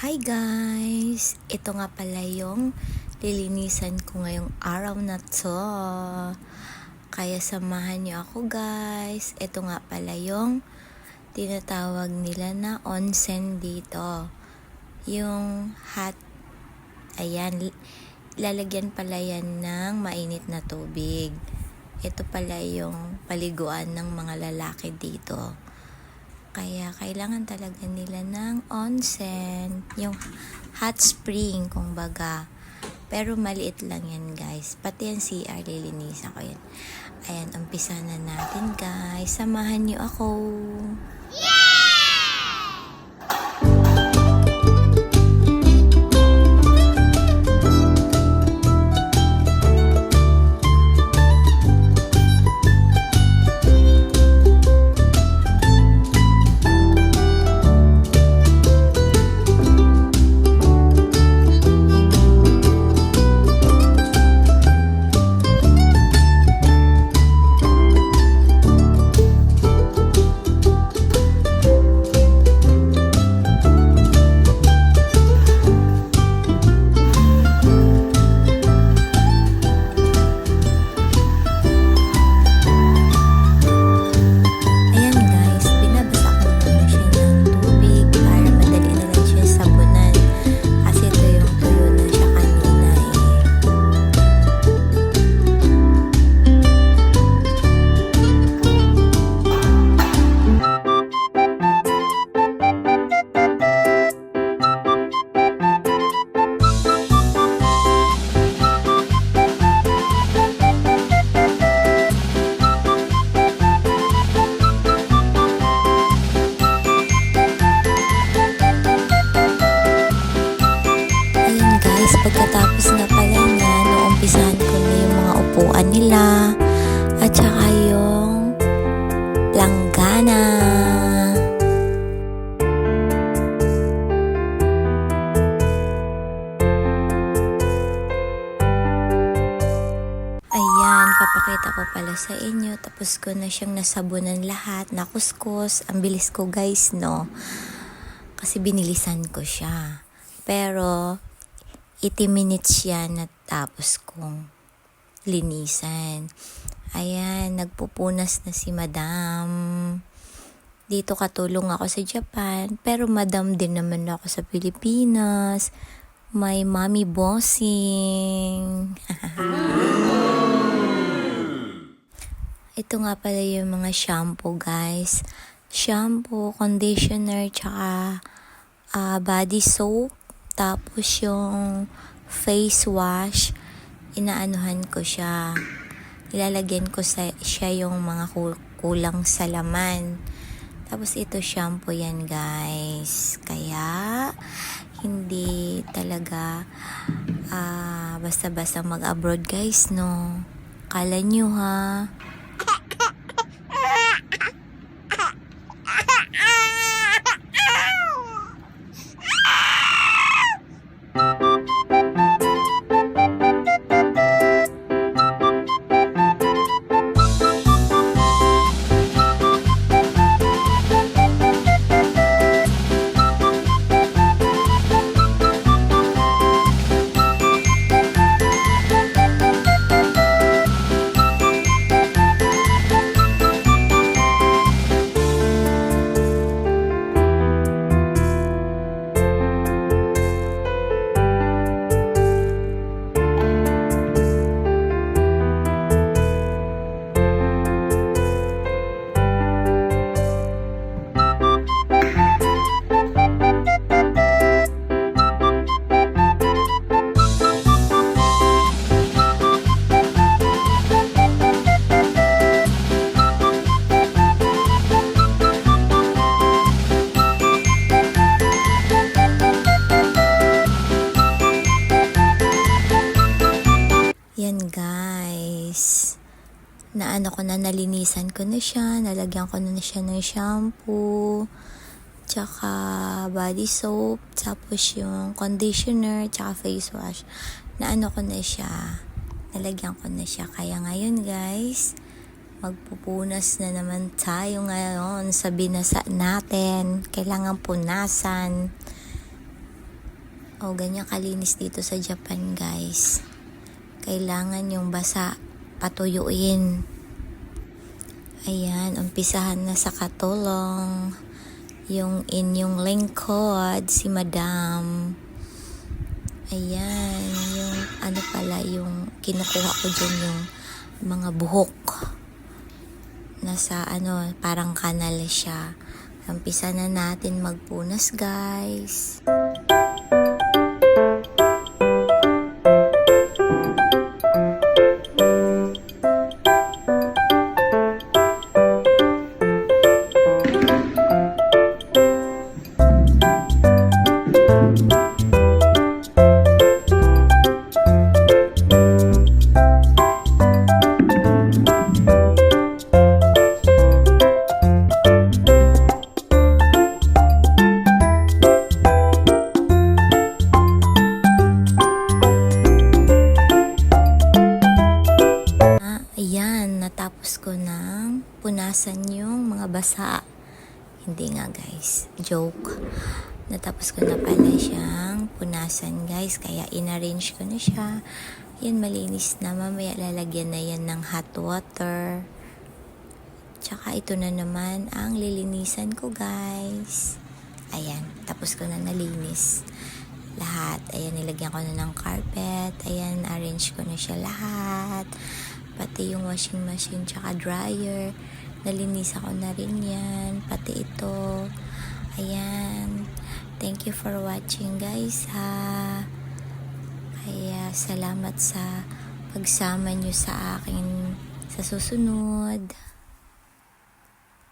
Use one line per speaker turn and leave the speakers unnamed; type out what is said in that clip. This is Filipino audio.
Hi guys! Ito nga pala yung lilinisan ko ngayong araw na to. Kaya samahan niyo ako guys. Ito nga pala yung tinatawag nila na onsen dito. Yung hot, ayan, lalagyan pala yan ng mainit na tubig. Ito pala yung paliguan ng mga lalaki dito. Kaya kailangan talaga nila ng onsen, yung hot spring kumbaga. Pero maliit lang yan guys. Pati yung CR lilinisan ko yan. Ayan, umpisa na natin guys. Samahan niyo ako. Pagkatapos na pala niya, uumpisahan ko na yung mga upuan nila at saka yung langgana. Ayan, papakita ko pala sa inyo. Tapos ko na siyang nasabunan lahat, nakuskus. Ang bilis ko guys, no? Kasi binilisan ko siya. Pero 80 minutes yan natapos kong linisan. Ayan, nagpupunas na si madam. Dito katulong ako sa Japan, pero madam din naman ako sa Pilipinas. May mommy bossing. Ito nga pala yung mga shampoo guys. Shampoo, conditioner, tsaka body soap. Tapos yung face wash, inaanuhan ko siya. Ilalagyan ko siya yung mga kulang sa laman. Tapos ito shampoo yan guys. Kaya hindi talaga basta-basta mag-abroad guys, no? Kala nyo ha. Yan guys, nalinisan ko na siya, nalagyan ko na siya ng shampoo, tsaka body soap, tapos yung conditioner, tsaka face wash. Ko na siya, nalagyan ko na siya. Kaya ngayon guys, magpupunas na naman tayo ngayon sa binasa natin. Kailangan punasan. O, ganyan kalinis dito sa Japan, guys. Kailangan yung basa patuyuin. Ayan, umpisahan na sa katulong. Yung inyong lingkod, si Madam. Ayan, yung yung kinukuha ko dyan yung mga buhok. Nasa parang kanal siya. Umpisa na natin magpunas, guys. Ayan, natapos ko nang punasan yung mga basa. Hindi nga, guys, joke. Natapos ko na pala siyang punasan, guys, kaya inarrange ko na siya. Yan, malinis na. Mamaya lalagyan na yan ng hot water. Tsaka ito na naman ang lilinisan ko, guys. Ayan, tapos ko na nalinis lahat. Ayan, nilagyan ko na ng carpet. Ayan, arrange ko na siya lahat. Pati yung washing machine tsaka dryer. Nalinis ako na rin yan. Pati ito. Ayan. Thank you for watching, guys, ha. Kaya salamat sa pagsama nyo sa akin sa susunod.